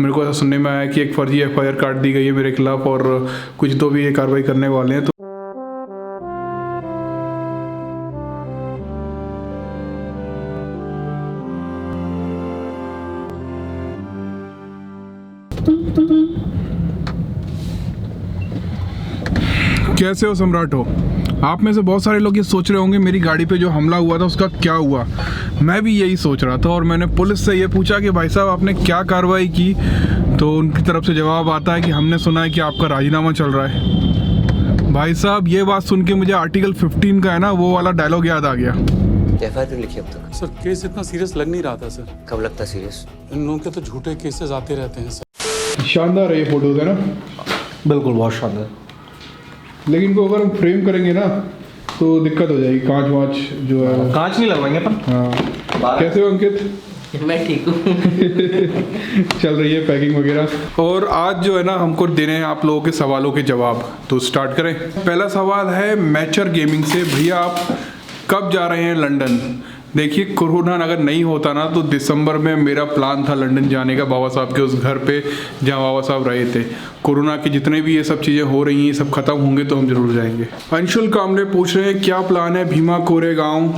मेरे को ऐसा सुनने में आया कि एक फर्जी FIR काट दी गई है मेरे खिलाफ और कुछ तो भी ये कार्रवाई करने वाले हैं। तो कैसे हो सम्राट हो? आप में से बहुत सारे लोग ये सोच रहे होंगे मेरी गाड़ी पे जो हमला हुआ था उसका क्या हुआ। मैं भी यही सोच रहा था और मैंने पुलिस से ये पूछा कि भाई साहब आपने क्या कार्रवाई की, तो उनकी तरफ से जवाब आता है कि हमने सुना है कि आपका राजीनामा चल रहा है। भाई साहब ये बात सुन के मुझे आर्टिकल 15 का है ना वो वाला डायलॉग याद आ गया। FIR लिखी अब तक? सर केस इतना सीरियस लग नहीं रहा था सर। कब लगता सीरियस? इन लोगों के तो झूठे केसेस आते रहते हैं सर। शानदार है ये फोटोज है ना? बिल्कुल बहुत शानदार। लेकिन इनको अगर हम फ्रेम करेंगे ना तो दिक्कत हो जाएगी, कांच वाँच जो है। कांच नहीं लगवाएंगे अपन। हाँ कैसे हो अंकित? मैं ठीक हूँ। चल रही है पैकिंग वगैरह। और आज जो है ना हमको देने हैं आप लोगों के सवालों के जवाब, तो स्टार्ट करें। पहला सवाल है मैचर गेमिंग से, भैया आप कब जा रहे हैं लंदन? देखिए कोरोना अगर नहीं होता ना तो दिसंबर में मेरा प्लान था लंदन जाने का, बाबा साहब के उस घर पे जहाँ बाबा साहब रहे थे। कोरोना की जितने भी ये सब चीज़ें हो रही हैं सब खत्म होंगे तो हम जरूर जाएंगे। अंशुल कामले पूछ रहे हैं क्या प्लान है भीमा कोरेगांव?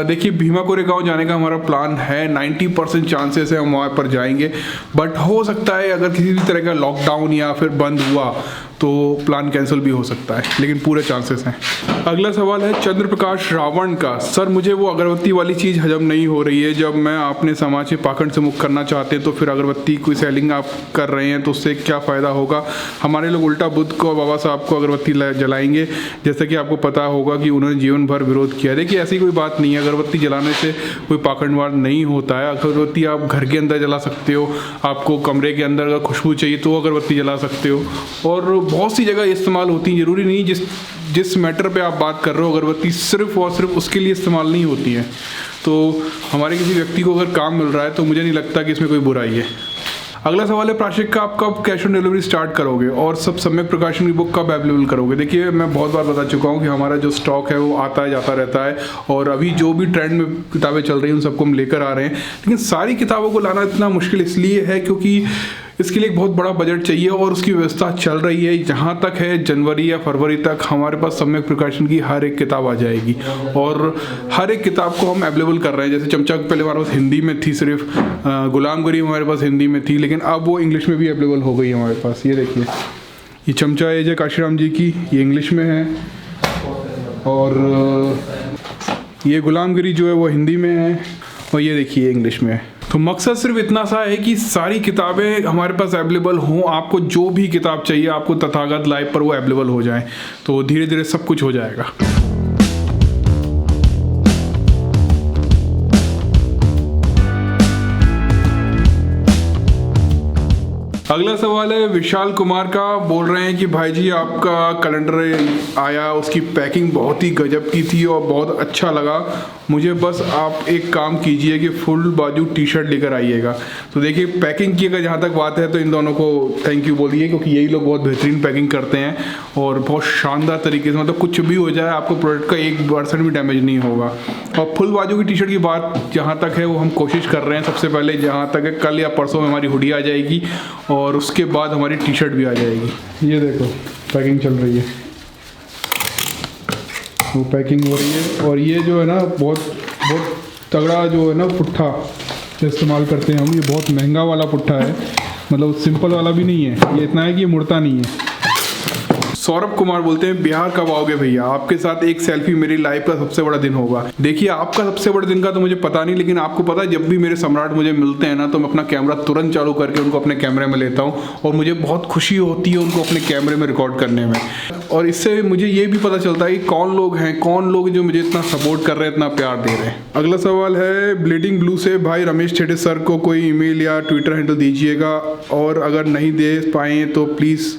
देखिए भीमा कोरेगांव जाने का हमारा प्लान है, 90% चांसेस है हम वहाँ पर जाएंगे, बट हो सकता है अगर किसी भी तरह का लॉकडाउन या फिर बंद हुआ तो प्लान कैंसिल भी हो सकता है, लेकिन पूरे चांसेस हैं। अगला सवाल है चंद्र प्रकाश रावण का, सर मुझे वो अगरबत्ती वाली चीज़ हजम नहीं हो रही है, जब मैं अपने समाज से पाखंड से मुक्त करना चाहते हैं तो फिर अगरबत्ती कोई सेलिंग आप कर रहे हैं तो उससे क्या फ़ायदा होगा? हमारे लोग उल्टा बुद्ध को बाबा साहब को अगरबत्ती जलाएंगे, जैसा कि आपको पता होगा कि उन्होंने जीवन भर विरोध किया। देखिए ऐसी कोई बात नहीं है, अगरबत्ती जलाने से कोई पाखंडवाद नहीं होता है। अगरबत्ती आप घर के अंदर जला सकते हो, आपको कमरे के अंदर अगर खुशबू चाहिए तो अगरबत्ती जला सकते हो, और बहुत सी जगह इस्तेमाल होती है। ज़रूरी नहीं जिस मैटर पे आप बात कर रहे हो अगरबत्ती सिर्फ और सिर्फ उसके लिए इस्तेमाल नहीं होती है। तो हमारे किसी व्यक्ति को अगर काम मिल रहा है तो मुझे नहीं लगता कि इसमें कोई बुराई है। अगला सवाल है प्राशिक का, आप कब कैश ऑन डिलीवरी स्टार्ट करोगे और सब सम्यक प्रकाशन की बुक कब अवेलेबल करोगे? देखिए मैं बहुत बार बता चुका हूँ कि हमारा जो स्टॉक है वो आता है जाता रहता है, और अभी जो भी ट्रेंड में किताबें चल रही हैं उन सबको हम लेकर आ रहे हैं। लेकिन सारी किताबों को लाना इतना मुश्किल इसलिए है क्योंकि इसके लिए एक बहुत बड़ा बजट चाहिए और उसकी व्यवस्था चल रही है। जहाँ तक है जनवरी या फरवरी तक हमारे पास सम्यक प्रकाशन की हर एक किताब आ जाएगी, और हर एक किताब को हम अवेलेबल कर रहे हैं। जैसे चमचा पहले हमारे पास हिंदी में थी सिर्फ, गुलामगिरी हमारे पास हिंदी में थी, लेकिन अब वो इंग्लिश में भी अवेलेबल हो गई है हमारे पास। ये देखिए ये चमचा एज है काशीराम जी की, ये इंग्लिश में है, और ये गुलामगिरी जो है वो हिंदी में है, और ये देखिए इंग्लिश में है। तो मकसद सिर्फ इतना सा है कि सारी किताबें हमारे पास अवेलेबल हों, आपको जो भी किताब चाहिए आपको तथागत लाइव पर वो अवेलेबल हो जाए, तो धीरे धीरे सब कुछ हो जाएगा। अगला सवाल है विशाल कुमार का, बोल रहे हैं कि भाई जी आपका कैलेंडर आया, उसकी पैकिंग बहुत ही गजब की थी और बहुत अच्छा लगा मुझे, बस आप एक काम कीजिए कि फुल बाजू टी शर्ट लेकर आइएगा। तो देखिए पैकिंग की अगर जहाँ तक बात है तो इन दोनों को थैंक यू बोलिए, क्योंकि यही लोग बहुत बेहतरीन पैकिंग करते हैं और बहुत शानदार तरीके से, मतलब कुछ भी हो जाए आपको प्रोडक्ट का 1% भी डैमेज नहीं होगा। और फुल बाजू की टी शर्ट की बात जहाँ तक है वो हम कोशिश कर रहे हैं, सबसे पहले जहाँ तक है कल या परसों में हमारी हुडी आ जाएगी और उसके बाद हमारी टी शर्ट भी आ जाएगी। ये देखो पैकिंग चल रही है, वो पैकिंग हो रही है, और ये जो है ना बहुत तगड़ा जो है ना पुट्ठा जो इस्तेमाल करते हैं हम, ये बहुत महंगा वाला पुट्ठा है, मतलब सिंपल वाला भी नहीं है, ये इतना है कि ये मुड़ता नहीं है। सौरभ कुमार बोलते हैं बिहार कब आओगे भैया, आपके साथ एक सेल्फी मेरी लाइफ का सबसे बड़ा दिन होगा। देखिए आपका सबसे बड़े दिन का तो मुझे पता नहीं, लेकिन आपको पता है जब भी मेरे सम्राट मुझे मिलते हैं ना तो मैं अपना कैमरा तुरंत चालू करके उनको अपने कैमरे में लेता हूँ, और मुझे बहुत खुशी होती है उनको अपने कैमरे में रिकॉर्ड करने में, और इससे मुझे ये भी पता चलता है कि कौन लोग जो मुझे इतना सपोर्ट कर रहे हैं, इतना प्यार दे रहे हैं। अगला सवाल है ब्लीडिंग ब्लू से, भाई रमेश ठेडे सर को कोई ईमेल या ट्विटर हैंडल दीजिएगा, और अगर नहीं दे पाए तो प्लीज़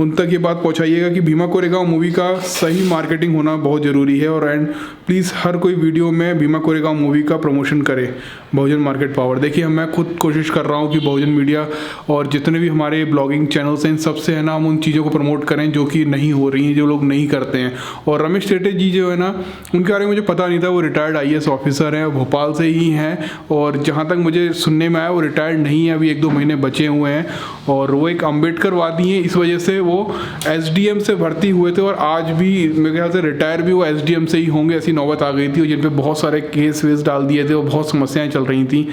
उन तक ये बात पहुंचाइएगा कि भीमा कोरेगांव मूवी का सही मार्केटिंग होना बहुत ज़रूरी है। और एंड प्लीज़ हर कोई वीडियो में भीमा कोरेगांव मूवी का प्रमोशन करे, बहुजन मार्केट पावर। देखिए मैं खुद कोशिश कर रहा हूँ कि बहुजन मीडिया और जितने भी हमारे ब्लॉगिंग चैनल्स हैं इन सबसे है ना हम उन चीज़ों को प्रमोट करें जो कि नहीं हो रही हैं, जो लोग नहीं करते हैं। और रमेश टेटे जी जो है ना उनके बारे में मुझे पता नहीं था, वो रिटायर्ड IAS ऑफिसर हैं, भोपाल से ही हैं। और जहाँ तक मुझे सुनने में आया वो रिटायर्ड नहीं है, अभी 1-2 महीने बचे हुए हैं। और वो एक अम्बेडकरवादी हैं, इस वजह से वो SDM से भर्ती हुए थे और आज भी मेरे ख्याल से रिटायर भी वो SDM से ही होंगे, ऐसी नौबत आ गई थी। और जिन पे बहुत सारे केस वेस डाल दिए थे और बहुत समस्याएं चल रही थी।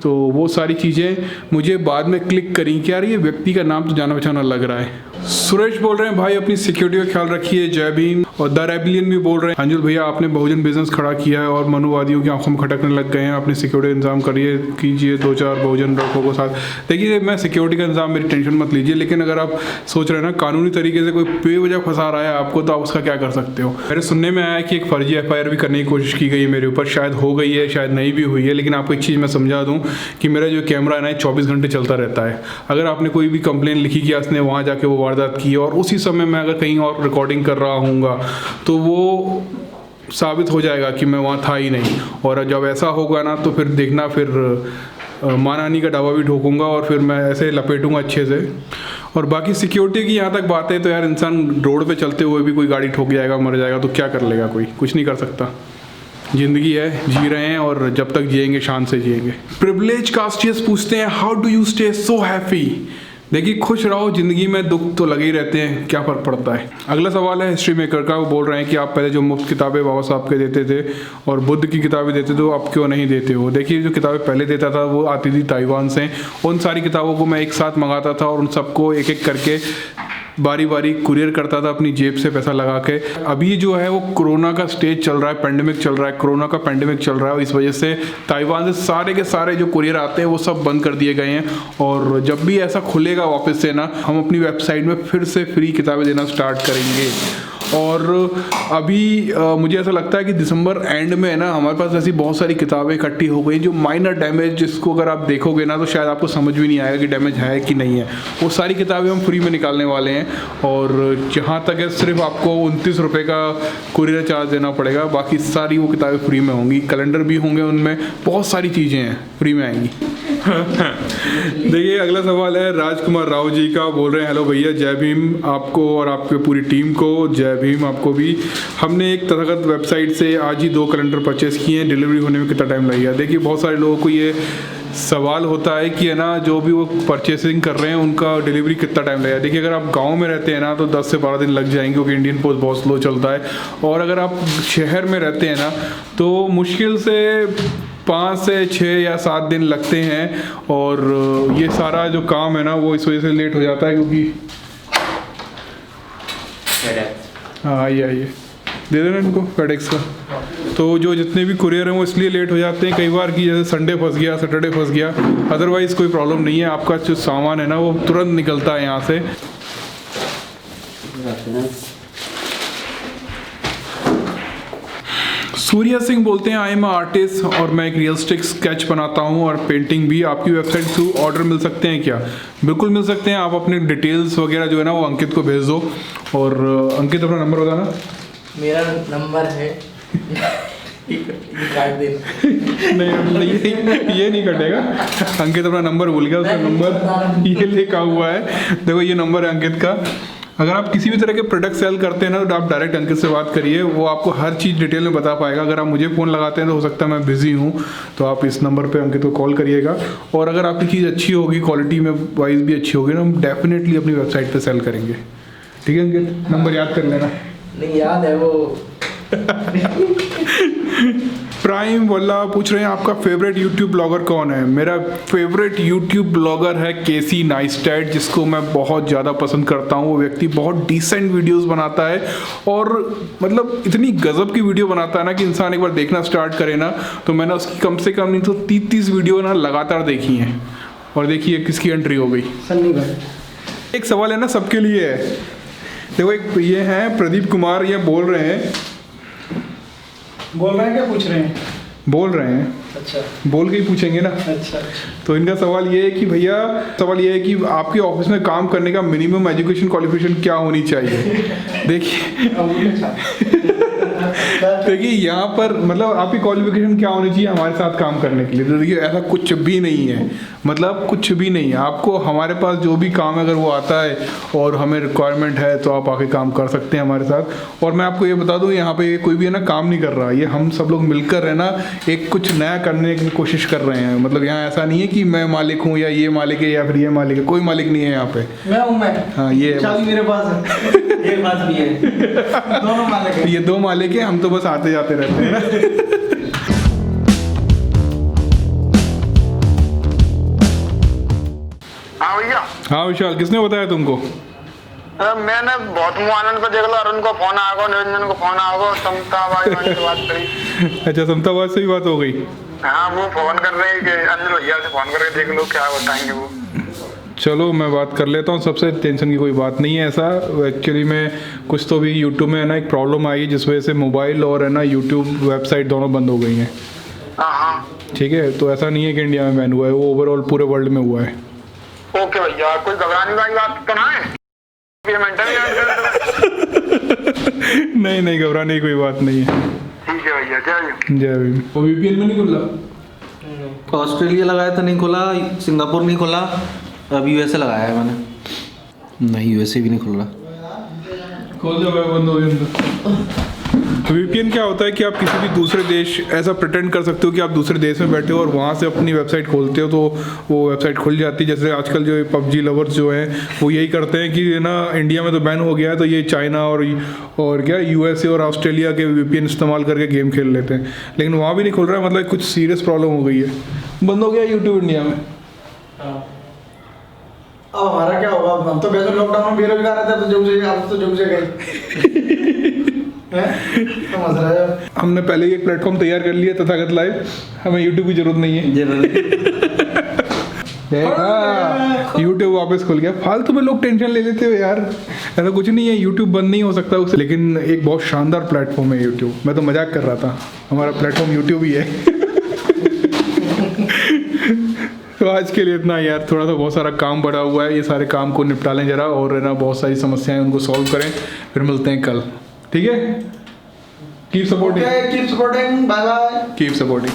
तो वो सारी चीज़ें मुझे बाद में क्लिक करी कि यार ये व्यक्ति का नाम तो जाना पहचाना लग रहा है। सुरेश बोल रहे हैं भाई अपनी सिक्योरिटी का ख्याल रखिए, जय भीम। और द रेबिलियन भी बोल रहे हैं अंजुल भैया आपने बहुजन बिजनेस खड़ा किया है और मनुवादियों की आंखों में खटकने लग गए हैं, अपनी सिक्योरिटी का इंतजाम करिए, कीजिए 2-4 बहुजन लोगों को साथ। देखिए मैं सिक्योरिटी का इंतजाम, मेरी टेंशन मत लीजिए, लेकिन अगर आप सोच रहे हैं ना कानूनी तरीके से कोई बेवजह फंसा रहा है आपको, तो आप उसका क्या कर सकते हो। मेरे सुनने में आया कि एक फर्जी FIR भी करने की कोशिश की गई है मेरे ऊपर, शायद हो गई है शायद नहीं भी हुई है। लेकिन आपको एक चीज़ मैं समझा दूँ कि मेरा जो कैमरा है ना 24 घंटे चलता रहता है। अगर आपने कोई भी कंप्लेन लिखी कि उसने वहाँ जाके वो वारदात की और उसी समय मैं अगर कहीं और रिकॉर्डिंग कर रहा हूँगा तो वो साबित हो जाएगा कि मैं वहाँ था ही नहीं। और जब ऐसा होगा ना तो फिर देखना, फिर मानहानि का दावा भी ठोकूंगा और फिर मैं ऐसे लपेटूंगा अच्छे से। और बाकी सिक्योरिटी की यहाँ तक बात है तो यार इंसान रोड पे चलते हुए भी कोई गाड़ी ठोक जाएगा, मर जाएगा तो क्या कर लेगा, कोई कुछ नहीं कर सकता। जिंदगी है, जी रहे हैं और जब तक जिएंगे शान से जिएंगे। प्रिविलेज कास्टियस पूछते हैं how do you stay so happy. देखिए खुश रहो, जिंदगी में दुख तो लगे ही रहते हैं, क्या फ़र्क पड़ता है। अगला सवाल है हिस्ट्री मेकर का, वो बोल रहे हैं कि आप पहले जो मुफ्त किताबें बाबा साहब के देते थे और बुद्ध की किताबें देते थे, आप क्यों नहीं देते हो। देखिए जो किताबें पहले देता था वो आती थी ताइवान से, उन सारी किताबों को मैं एक साथ मंगाता था और उन सबको एक एक करके बारी बारी कुरियर करता था अपनी जेब से पैसा लगा के। अभी जो है वो कोरोना का स्टेज चल रहा है, पेंडेमिक चल रहा है, कोरोना का पेंडेमिक चल रहा है, इस वजह से ताइवान से सारे के सारे जो कुरियर आते हैं वो सब बंद कर दिए गए हैं। और जब भी ऐसा खुलेगा वापस से ना, हम अपनी वेबसाइट में फिर से फ्री किताबें देना स्टार्ट करेंगे। और अभी मुझे ऐसा लगता है कि दिसंबर एंड में है ना हमारे पास ऐसी बहुत सारी किताबें इकट्ठी हो गई जो माइनर डैमेज, जिसको अगर आप देखोगे ना तो शायद आपको समझ भी नहीं आएगा कि डैमेज है कि नहीं है। वो सारी किताबें हम फ्री में निकालने वाले हैं। और जहाँ तक है सिर्फ आपको 29 रुपये का कुरियर चार्ज देना पड़ेगा, बाकी सारी वो किताबें फ्री में होंगी। कैलेंडर भी होंगे, उनमें बहुत सारी चीज़ें हैं फ्री में आएंगी। देखिए अगला सवाल है राजकुमार राव जी का, बोल रहे हैं हेलो भैया जय भीम आपको और आपके पूरी टीम को, जय भीम आपको भी। हमने एक तथागत वेबसाइट से आज ही 2 कैलेंडर परचेस किए हैं, डिलीवरी होने में कितना टाइम लगेगा। देखिए बहुत सारे लोगों को ये सवाल होता है कि है ना जो भी वो परचेसिंग कर रहे हैं उनका डिलीवरी कितना टाइम लगेगा। देखिए अगर आप गांव में रहते हैं ना तो 10 से 12 दिन लग जाएंगे, क्योंकि इंडियन पोस्ट बहुत स्लो चलता है। और अगर आप शहर में रहते हैं ना तो मुश्किल से 5 से 6 या 7 दिन लगते हैं। और ये सारा जो काम है ना वो इस वजह से लेट हो जाता है, क्योंकि हाँ आइए दे देना इनको फेडेक्स का। तो जो जितने भी कुरियर हैं वो इसलिए लेट हो जाते हैं कई बार कि जैसे संडे फंस गया, सैटरडे फंस गया, अदरवाइज़ कोई प्रॉब्लम नहीं है। आपका जो सामान है ना वो तुरंत निकलता है यहाँ से। सूर्या सिंह बोलते हैं आई एम आर्टिस्ट और मैं एक रियलिस्टिक स्केच बनाता हूँ और पेंटिंग भी। आपकी वेबसाइट थ्रू ऑर्डर मिल सकते हैं क्या। बिल्कुल मिल सकते हैं, आप अपने डिटेल्स वगैरह जो है ना वो अंकित को भेज दो। और अंकित अपना नंबर बताना। मेरा नंबर है काट देना। नहीं ये नहीं कटेगा। अंकित अपना नंबर भूल गया, उसका नंबर ये लिखा हुआ है, देखो ये नंबर है अंकित का। अगर आप किसी भी तरह के प्रोडक्ट सेल करते हैं ना तो आप डायरेक्ट अंकित से बात करिए, वो आपको हर चीज़ डिटेल में बता पाएगा। अगर आप मुझे फ़ोन लगाते हैं तो हो सकता है मैं बिज़ी हूँ, तो आप इस नंबर पे अंकित को कॉल करिएगा। और अगर आपकी चीज़ अच्छी होगी, क्वालिटी में वाइज भी अच्छी होगी ना, हम डेफिनेटली अपनी वेबसाइट पे सेल करेंगे। ठीक है अंकित, नंबर याद कर लेना। नहीं याद है वो। प्राइम वल्ला पूछ रहे हैं आपका फेवरेट यूट्यूब ब्लॉगर कौन है। मेरा फेवरेट यूट्यूब ब्लॉगर है केसी नाइस्टेड, जिसको मैं बहुत ज़्यादा पसंद करता हूँ। वो व्यक्ति बहुत डिसेंट वीडियोस बनाता है और मतलब इतनी गजब की वीडियो बनाता है ना कि इंसान एक बार देखना स्टार्ट करे ना तो मैंने उसकी कम से कम नहीं तो 30 वीडियो ना लगातार देखी हैं। और देखिए किसकी एंट्री हो गई, सन्नी भाई। एक सवाल है ना सबके लिए है, देखो एक ये हैं प्रदीप कुमार, ये बोल रहे हैं क्या पूछ रहे हैं, बोल रहे हैं अच्छा बोल के ही पूछेंगे ना। अच्छा तो इनका सवाल ये है कि भैया, सवाल ये है कि आपके ऑफिस में काम करने का मिनिमम एजुकेशन क्वालिफिकेशन क्या होनी चाहिए। देखिए यहाँ पर मतलब आपकी क्वालिफिकेशन क्या होनी चाहिए हमारे साथ काम करने के लिए। तो देखिए ऐसा कुछ भी नहीं है, मतलब कुछ भी नहीं है। आपको हमारे पास जो भी काम है अगर वो आता है और हमें रिक्वायरमेंट है तो आप आके काम कर सकते हैं हमारे साथ। और मैं आपको ये बता दूँ यहाँ पे कोई भी है ना काम नहीं कर रहा, ये हम सब लोग मिलकर है ना एक कुछ नया करने की कोशिश कर रहे हैं। मतलब यहाँ ऐसा नहीं है कि मैं मालिक हूँ या ये मालिक है या फिर ये मालिक है, कोई मालिक नहीं है यहाँ पे। मैं हूँ मैं। हाँ ये चाबी मेरे पास है। ये बात भी है। दोनों मालिक हैं। ये दो मालिक है, हम तो बस आते जाते रहते हैं ना। हाँ भैया। हाँ विशाल, किसने बताया तुमको? मैंने बहुत आनंद को देख लो, अरुण को फोन आएगा, निरंजन को फोन आएगा, समता भाई से बात करी। अच्छा समताबाद से भी बात हो गई। हाँ वो फोन कर रहे हैं कि अंजल भैया से फोन करके देख लो क्या बताएंगे वो। चलो मैं बात कर लेता हूँ, सबसे टेंशन की कोई बात नहीं है। ऐसा एक्चुअली में कुछ तो भी यूट्यूब में है ना एक प्रॉब्लम आई है जिस वजह से मोबाइल और है ना यूट्यूब वेबसाइट दोनों बंद हो गई हैं। हाँ ठीक है, तो ऐसा नहीं है कि इंडिया में बैन हुआ है, वो ओवरऑल पूरे वर्ल्ड में हुआ है। ओके भैया, कोई घबराने वाली बात तो ना है? नहीं नहीं, घबराने की कोई बात नहीं है। ठीक है भैया, जय जय भीम। वो वीपीएन में नहीं खुल रहा? ऑस्ट्रेलिया लगाया था नहीं खुला, सिंगापुर नहीं खुला, अब यूएसए लगाया है मैंने। नहीं यूएसए भी नहीं खुल रहा। खोल दो, बंद हो गया। वीपीएन क्या होता है कि आप किसी भी दूसरे देश ऐसा प्रिटेंड कर सकते हो कि आप दूसरे देश में बैठे हो और वहाँ से अपनी वेबसाइट खोलते हो तो वो वेबसाइट खुल जाती है। जैसे आजकल जो पबजी लवर्स जो हैं वो यही करते हैं कि ना इंडिया में तो बैन हो गया है तो ये चाइना और क्या यूएसए और ऑस्ट्रेलिया के वीपीएन इस्तेमाल करके गेम खेल लेते हैं, लेकिन वहाँ भी नहीं खुल रहा है। मतलब कुछ सीरियस प्रॉब्लम हो गई है, बंद हो गया यूट्यूब इंडिया में। अब हमारा क्या होगा? हम तो वैसे लॉकडाउन में बेरोजगार रहते तो जब से आप तो जब से गए। समझ रहे हो? हमने पहले ही एक प्लेटफॉर्म तैयार कर लिया तथागत लाइव, हमें यूट्यूब की जरूरत नहीं है। यूट्यूब वापस खुल गया। फालतू में लोग टेंशन ले लेते हो यार, ऐसा कुछ नहीं है, यूट्यूब बंद नहीं हो सकता उससे। लेकिन एक बहुत शानदार प्लेटफॉर्म है यूट्यूब, मैं तो मजाक कर रहा था, हमारा प्लेटफॉर्म यूट्यूब ही है। तो आज के लिए इतना यार, थोड़ा सा बहुत सारा काम पड़ा हुआ है, ये सारे काम को निपटा लें जरा और है ना बहुत सारी समस्याएं उनको सॉल्व करें, फिर मिलते हैं कल। ठीक है, keep supporting, keep supporting, bye bye, keep supporting.